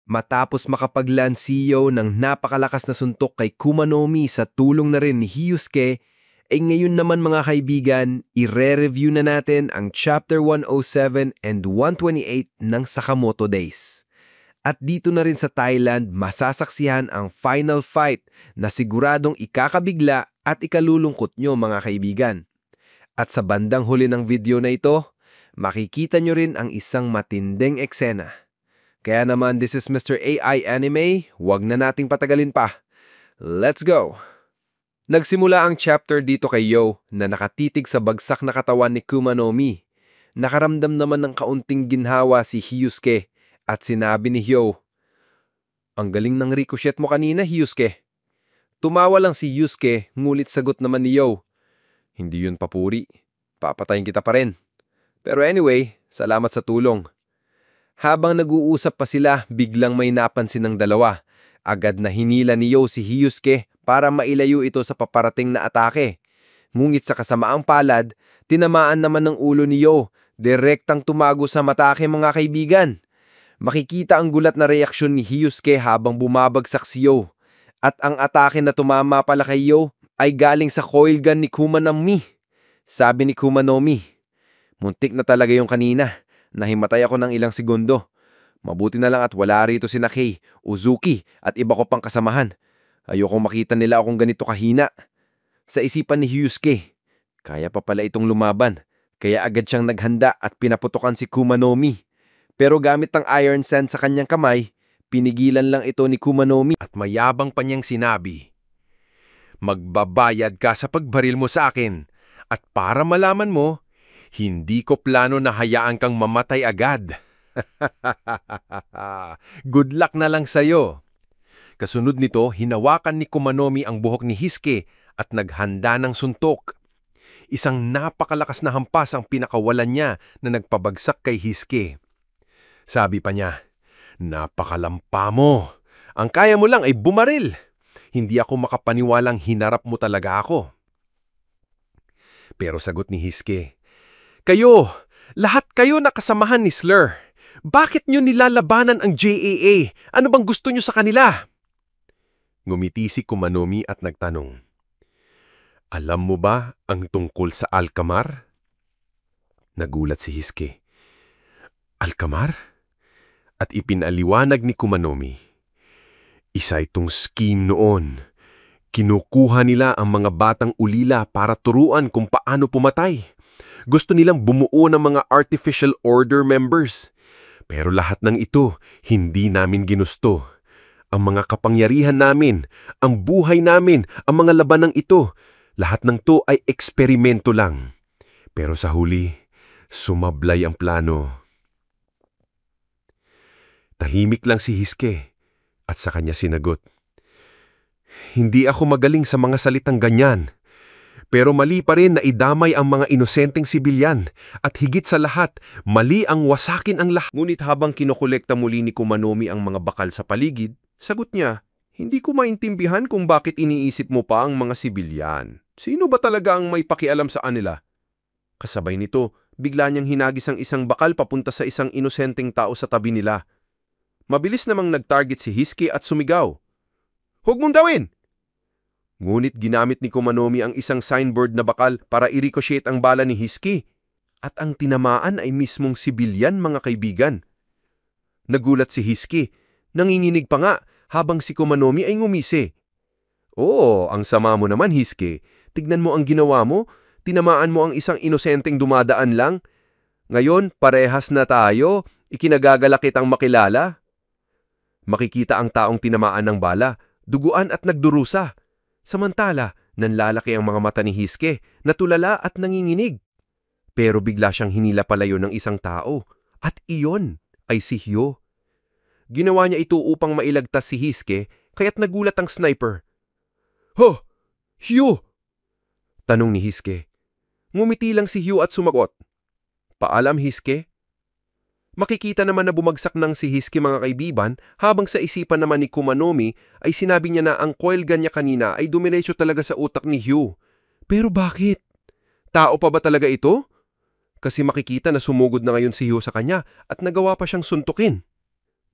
Matapos makapaglansiyo ng napakalakas na suntok kay Kumanomi sa tulong na rin ni Hyusuke, ngayon naman mga kaibigan, ire-review na natin ang Chapter 107 and 128 ng Sakamoto Days. At dito na rin sa Thailand, masasaksihan ang final fight na siguradong ikakabigla at ikalulungkot nyo mga kaibigan. At sa bandang huli ng video na ito, makikita nyo rin ang isang matinding eksena. Kaya naman, this is Mr. AI Anime, wag na nating patagalin pa. Let's go! Nagsimula ang chapter dito kay Yo na nakatitig sa bagsak na katawan ni Kumanomi. Nakaramdam naman ng kaunting ginhawa si Hyusuke at sinabi ni Yo, "Ang galing ng ricochet mo kanina, Hyusuke." Tumawa lang si Hyusuke, ngulit sagot naman ni Yo, "Hindi yun papuri. Papatayin kita pa rin. Pero anyway, salamat sa tulong." Habang nag-uusap pa sila, biglang may napansin ng dalawa. Agad na hinila ni Yo si Hyusuke para mailayo ito sa paparating na atake. Ngunit sa kasamaang palad, tinamaan naman ng ulo ni Yo, direktang tumago sa matake mga kaibigan. Makikita ang gulat na reaksyon ni Hyusuke habang bumabagsak si Yo. At ang atake na tumama pala kay Yo ay galing sa coil gun ni Kumanomi. Sabi ni Kumanomi, "Muntik na talaga yung kanina. Nahimatay ako ng ilang segundo. Mabuti na lang at wala rito si Kei, Uzuki at iba ko pang kasamahan. Ayokong makita nila akong ganito kahina." Sa isipan ni Hyusuke, kaya pa pala itong lumaban, kaya agad siyang naghanda at pinaputukan si Kumanomi. Pero gamit ang iron sand sa kanyang kamay, pinigilan lang ito ni Kumanomi at mayabang pa niyang sinabi, "Magbabayad ka sa pagbaril mo sa akin at para malaman mo, hindi ko plano na hayaan kang mamatay agad." Good luck na lang sa'yo. Kasunod nito, hinawakan ni Kumanomi ang buhok ni Hyusuke at naghanda ng suntok. Isang napakalakas na hampas ang pinakawalan niya na nagpabagsak kay Hyusuke. Sabi pa niya, "Napakalampa mo. Ang kaya mo lang ay bumaril. Hindi ako makapaniwalang hinarap mo talaga ako." Pero sagot ni Hyusuke, Lahat kayo nakasamahan ni Slur. Bakit nyo nilalabanan ang JAA? Ano bang gusto nyo sa kanila?" Ngumiti si Kumanomi at nagtanong, "Alam mo ba ang tungkol sa Alcamar?" Nagulat si Hyusuke, "Alcamar?" At ipinaliwanag ni Kumanomi, "Isa itong scheme noon. Kinukuha nila ang mga batang ulila para turuan kung paano pumatay. Gusto nilang bumuo ng mga artificial order members. Pero lahat ng ito, hindi namin ginusto. Ang mga kapangyarihan namin, ang buhay namin, ang mga labanang ito, lahat ng to ay eksperimento lang. Pero sa huli, sumablay ang plano." Tahimik lang si Hyusuke at sa kanya sinagot, "Hindi ako magaling sa mga salitang ganyan. Pero mali pa rin na idamay ang mga inosenteng sibilyan at higit sa lahat, mali ang wasakin ang lahat." Ngunit habang kinokolekta muli ni Kumanomi ang mga bakal sa paligid, sagot niya, "Hindi ko maintindihan kung bakit iniisip mo pa ang mga sibilyan. Sino ba talaga ang may pakialam sa kanila?" Kasabay nito, bigla niyang hinagis ang isang bakal papunta sa isang inosenteng tao sa tabi nila. Mabilis namang nag-target si Hyusuke at sumigaw, "Huwag mong gawin!" Ngunit ginamit ni Kumanomi ang isang signboard na bakal para i-ricochet ang bala ni Hyusuke. At ang tinamaan ay mismong sibilyan mga kaibigan. Nagulat si Hyusuke, nanginginig pa nga habang si Kumanomi ay ngumisi. "Oo, ang sama mo naman Hyusuke. Tignan mo ang ginawa mo, tinamaan mo ang isang inosenteng dumadaan lang. Ngayon, parehas na tayo, ikinagagala kitang makilala." Makikita ang taong tinamaan ng bala, duguan at nagdurusa. Samantala, nanlalaki ang mga mata ni Hyusuke, natulala at nanginginig. Pero bigla siyang hinila palayo ng isang tao, at iyon ay si Hyo. Ginawa niya ito upang mailagtas si Hyusuke, kaya't nagulat ang sniper. "Huh! Hyo!" tanong ni Hyusuke. Ngumiti lang si Hyo at sumagot, "Paalam Hyusuke." Makikita naman na bumagsak ng si Hyusuke mga kaibigan habang sa isipan naman ni Kumanomi ay sinabi niya na ang coil gun niya kanina ay dumiretso talaga sa utak ni Hyo. Pero bakit? Tao pa ba talaga ito? Kasi makikita na sumugod na ngayon si Hyo sa kanya at nagawa pa siyang suntukin.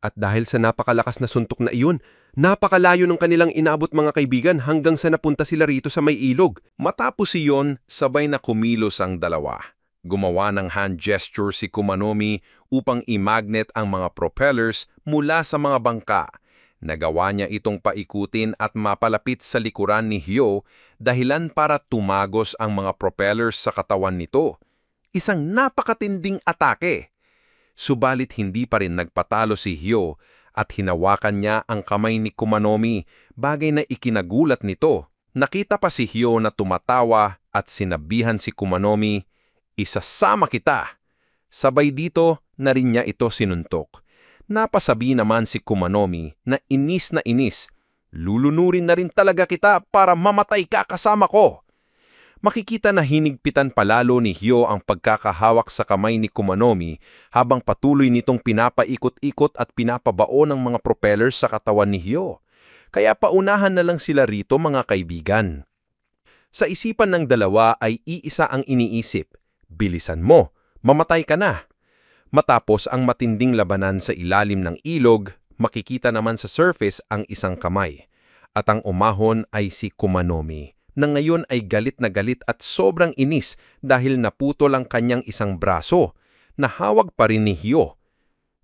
At dahil sa napakalakas na suntok na iyon, napakalayo ng kanilang inabot mga kaibigan hanggang sa napunta sila rito sa may ilog. Matapos iyon, sabay na kumilos ang dalawa. Gumawa ng hand gesture si Kumanomi upang i-magnet ang mga propellers mula sa mga bangka. Nagawa niya itong paikutin at mapalapit sa likuran ni Hyo, dahilan para tumagos ang mga propellers sa katawan nito. Isang napakatinding atake. Subalit hindi pa rin nagpatalo si Hyo at hinawakan niya ang kamay ni Kumanomi, bagay na ikinagulat nito. Nakita pa si Hyo na tumatawa at sinabihan si Kumanomi, "Isasama kita." Sabay dito na rin niya ito sinuntok. Napasabi naman si Kumanomi na inis, "Lulunurin na rin talaga kita para mamatay ka kasama ko." Makikita na hinigpitan palalo ni Hyo ang pagkakahawak sa kamay ni Kumanomi habang patuloy nitong pinapaikot-ikot at pinapabao ng mga propellers sa katawan ni Hyo. Kaya paunahan na lang sila rito mga kaibigan. Sa isipan ng dalawa ay iisa ang iniisip, bilisan mo, mamatay ka na. Matapos ang matinding labanan sa ilalim ng ilog, makikita naman sa surface ang isang kamay. At ang umahon ay si Kumanomi, na ngayon ay galit na galit at sobrang inis dahil naputol ang kanyang isang braso, na hawag pa rin ni Hyo.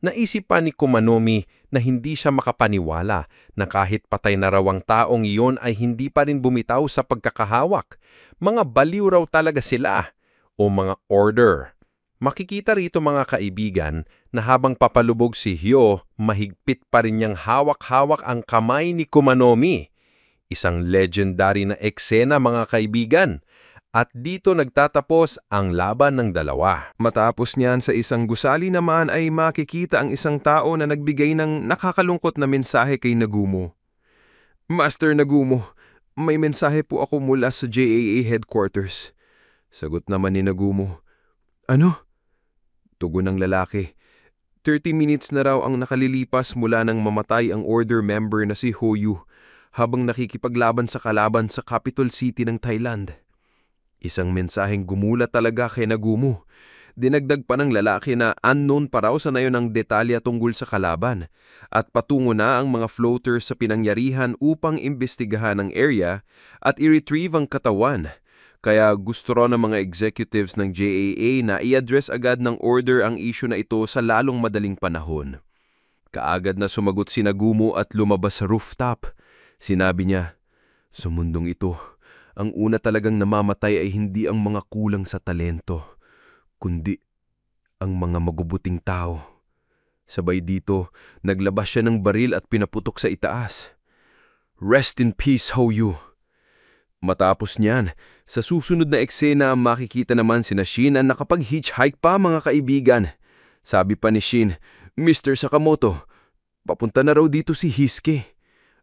Naisip pa ni Kumanomi na hindi siya makapaniwala na kahit patay na raw ang taong iyon ay hindi pa rin bumitaw sa pagkakahawak. Mga baliw raw talaga sila o mga order. Makikita rito mga kaibigan na habang papalubog si Hyo, mahigpit pa rin niyang hawak-hawak ang kamay ni Kumanomi. Isang legendary na eksena mga kaibigan. At dito nagtatapos ang laban ng dalawa. Matapos niyan sa isang gusali naman ay makikita ang isang tao na nagbigay ng nakakalungkot na mensahe kay Nagumo. "Master Nagumo, may mensahe po ako mula sa JAA headquarters." Sagot naman ni Nagumo. "Ano?" Tugon ng lalaki. 30 minutes na raw ang nakalilipas mula nang mamatay ang order member na si Hoyu habang nakikipaglaban sa kalaban sa capital city ng Thailand. Isang mensaheng gumulat talaga kay Nagumo. Dinagdag pa ng lalaki na unknown pa raw sa nayon ang detalya tungkol sa kalaban at patungo na ang mga floaters sa pinangyarihan upang imbestigahan ang area at i-retrieve ang katawan. Kaya gusto raw ng mga executives ng JAA na i-address agad ng order ang issue na ito sa lalong madaling panahon. Kaagad na sumagot si Nagumo at lumabas sa rooftop. Sinabi niya, "Sa mundong ito, ang una talagang namamatay ay hindi ang mga kulang sa talento, kundi ang mga magubuting tao." Sabay dito, naglabas siya ng baril at pinaputok sa itaas. "Rest in peace, Hoyu." Matapos niyan, sa susunod na eksena makikita naman sina Shin na nakapag-hitchhike pa mga kaibigan. Sabi pa ni Shin, "Mr. Sakamoto, papunta na raw dito si Hisuke."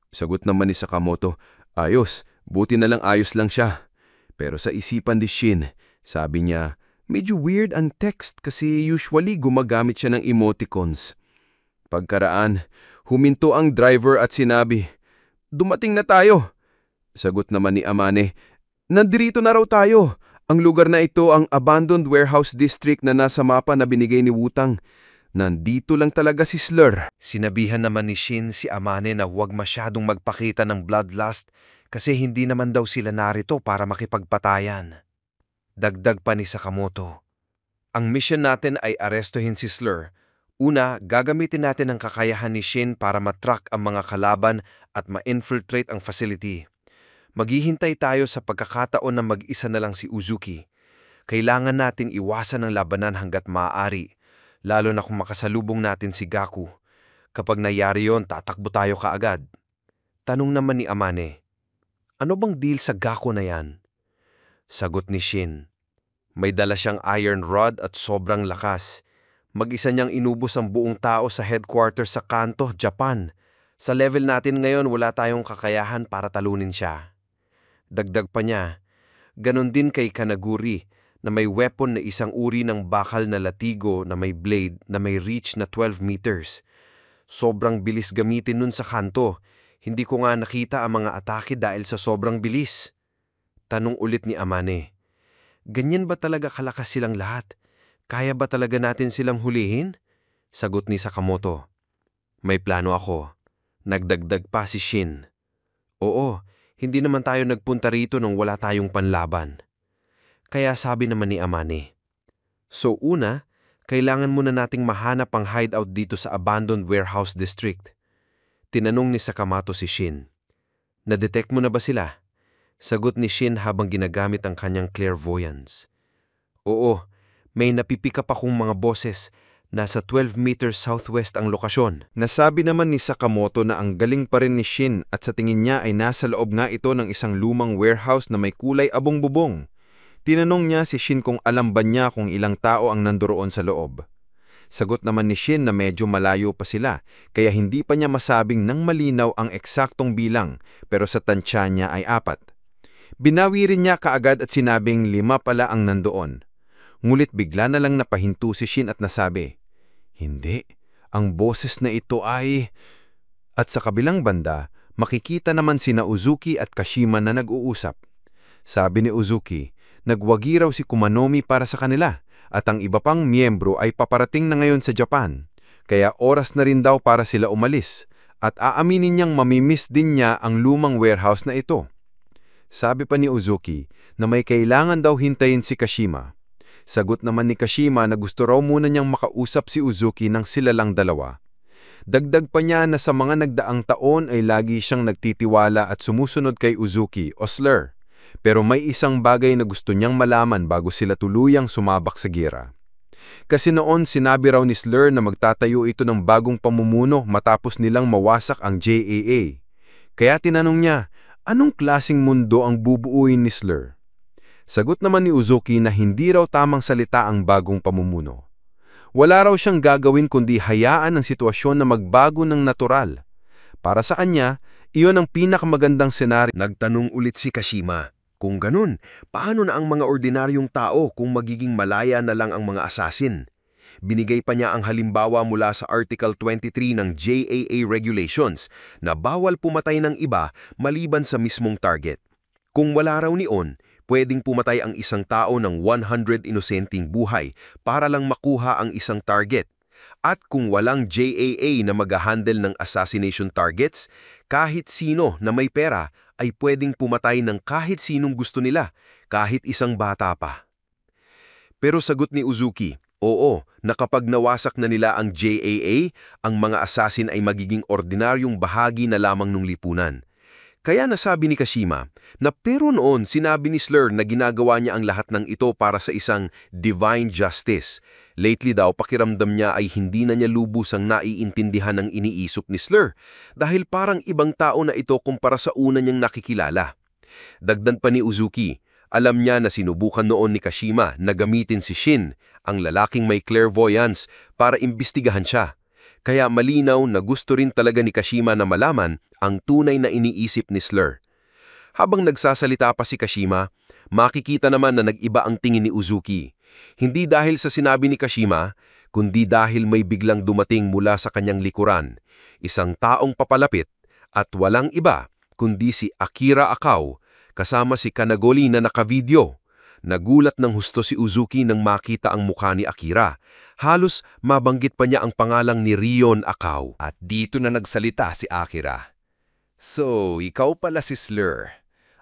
Sagot naman ni Sakamoto, "Ayos, buti na lang ayos lang siya." Pero sa isipan ni Shin, sabi niya, medyo weird ang text kasi usually gumagamit siya ng emoticons. Pagkaraan, huminto ang driver at sinabi, "Dumating na tayo." Sagot naman ni Amane, "Nandirito na raw tayo. Ang lugar na ito ang abandoned warehouse district na nasa mapa na binigay ni Wutang. Nandito lang talaga si Slur." Sinabihan naman ni Shin si Amane na huwag masyadong magpakita ng bloodlust kasi hindi naman daw sila narito para makipagpatayan. Dagdag pa ni Sakamoto, "Ang mission natin ay arestuhin si Slur. Una, gagamitin natin ang kakayahan ni Shin para matrack ang mga kalaban at ma-infiltrate ang facility. Maghihintay tayo sa pagkakataon na mag-isa na lang si Uzuki. Kailangan nating iwasan ang labanan hanggat maaari, lalo na kung makasalubong natin si Gaku. Kapag nangyari yon, tatakbo tayo kaagad." Tanong naman ni Amane, "Ano bang deal sa Gaku na yan?" Sagot ni Shin, "May dala siyang iron rod at sobrang lakas. Mag-isa niyang inubos ang buong tao sa headquarters sa Kanto, Japan. Sa level natin ngayon, wala tayong kakayahan para talunin siya." Dagdag pa niya, "Ganon din kay Kanaguri na may weapon na isang uri ng bakal na latigo na may blade na may reach na 12 meters. Sobrang bilis gamitin nun sa Kanto. Hindi ko nga nakita ang mga atake dahil sa sobrang bilis." Tanong ulit ni Amane, "Ganyan ba talaga kalakas silang lahat? Kaya ba talaga natin silang hulihin?" Sagot ni Sakamoto, May plano ako. Nagdagdag pa si Shin. Oo, hindi naman tayo nagpunta rito nung wala tayong panlaban. Kaya sabi naman ni Amane, so una, kailangan muna nating mahanap ang hideout dito sa abandoned warehouse district. Tinanong ni Sakamoto si Shin. Na-detect mo na ba sila? Sagot ni Shin habang ginagamit ang kanyang clairvoyance. Oo, may napipick up akong mga boses. Nasa 12 meters southwest ang lokasyon. Nasabi naman ni Sakamoto na ang galing pa rin ni Shin at sa tingin niya ay nasa loob nga ito ng isang lumang warehouse na may kulay abong-bubong. Tinanong niya si Shin kung alam ba niya kung ilang tao ang nandoon sa loob. Sagot naman ni Shin na medyo malayo pa sila, kaya hindi pa niya masabing nang malinaw ang eksaktong bilang, pero sa tansya niya ay 4. Binawi rin niya kaagad at sinabing 5 pala ang nandoon. Ngulit bigla na lang napahinto si Shin at nasabi, hindi, ang boses na ito ay... At sa kabilang banda, makikita naman sina Uzuki at Kashima na nag-uusap. Sabi ni Uzuki, nagwagi raw si Kumanomi para sa kanila at ang iba pang miyembro ay paparating na ngayon sa Japan. Kaya oras na rin daw para sila umalis at aaminin niyang mamimiss din niya ang lumang warehouse na ito. Sabi pa ni Uzuki na may kailangan daw hintayin si Kashima. Sagot naman ni Kashima na gusto raw muna niyang makausap si Uzuki ng sila lang dalawa. Dagdag pa niya na sa mga nagdaang taon ay lagi siyang nagtitiwala at sumusunod kay Uzuki o Slur. Pero may isang bagay na gusto niyang malaman bago sila tuluyang sumabak sa gira. Kasi noon sinabi raw ni Slur na magtatayo ito ng bagong pamumuno matapos nilang mawasak ang JAA. Kaya tinanong niya, anong klaseng mundo ang bubuuin ni Slur? Sagot naman ni Uzuki na hindi raw tamang salita ang bagong pamumuno. Wala raw siyang gagawin kundi hayaan ang sitwasyon na magbago ng natural. Para sa kanya, iyon ang pinakamagandang senaryo. Nagtanong ulit si Kashima, kung ganun, paano na ang mga ordinaryong tao kung magiging malaya na lang ang mga assassin? Binigay pa niya ang halimbawa mula sa Article 23 ng JAA Regulations na bawal pumatay ng iba maliban sa mismong target. Kung wala raw niyon, pwedeng pumatay ang isang tao ng 100 inosenteng buhay para lang makuha ang isang target. At kung walang JAA na mag-handle ng assassination targets, kahit sino na may pera ay pwedeng pumatay ng kahit sinong gusto nila, kahit isang bata pa. Pero sagot ni Uzuki, oo, na kapag nawasak na nila ang JAA, ang mga assassin ay magiging ordinaryong bahagi na lamang ng lipunan. Kaya nasabi ni Kashima na pero noon sinabi ni Slur na ginagawa niya ang lahat ng ito para sa isang divine justice. Lately daw pakiramdam niya ay hindi na niya lubusang naiintindihan ang iniisip ni Slur dahil parang ibang tao na ito kumpara sa una niyang nakikilala. Dagdag pa ni Uzuki, alam niya na sinubukan noon ni Kashima na gamitin si Shin, ang lalaking may clairvoyance, para imbestigahan siya. Kaya malinaw na gusto rin talaga ni Kashima na malaman ang tunay na iniisip ni Slur. Habang nagsasalita pa si Kashima, makikita naman na nag-iba ang tingin ni Uzuki. Hindi dahil sa sinabi ni Kashima, kundi dahil may biglang dumating mula sa kanyang likuran. Isang taong papalapit at walang iba kundi si Akira Akao kasama si Kanagoli na nakavideo. Nagulat ng husto si Uzuki nang makita ang mukha ni Akira. Halos mabanggit pa niya ang pangalang ni Rion Akao. At dito na nagsalita si Akira. So, ikaw pala si Slur,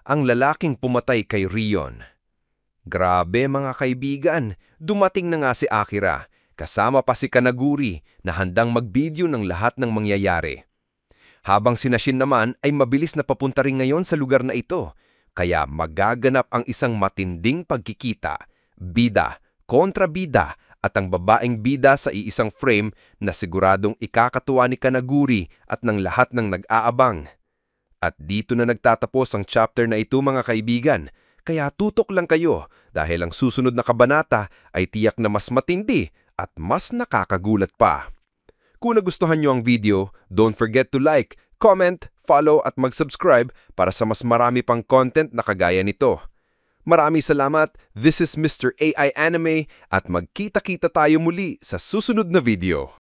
ang lalaking pumatay kay Rion. Grabe mga kaibigan, dumating na nga si Akira, kasama pa si Kanaguri na handang mag-video ng lahat ng mangyayari. Habang si Shin naman ay mabilis na papunta rin ngayon sa lugar na ito. Kaya magaganap ang isang matinding pagkikita, bida kontra bida at ang babaeng bida sa iisang frame na siguradong ikakatuwa ni Kanaguri at ng lahat ng nag-aabang. At dito na nagtatapos ang chapter na ito mga kaibigan, kaya tutok lang kayo dahil ang susunod na kabanata ay tiyak na mas matindi at mas nakakagulat pa. Kung nagustuhan nyo ang video, don't forget to like, comment, follow at mag-subscribe para sa mas marami pang content na kagaya nito. Maraming salamat, this is Mr. AI Anime at magkita-kita tayo muli sa susunod na video.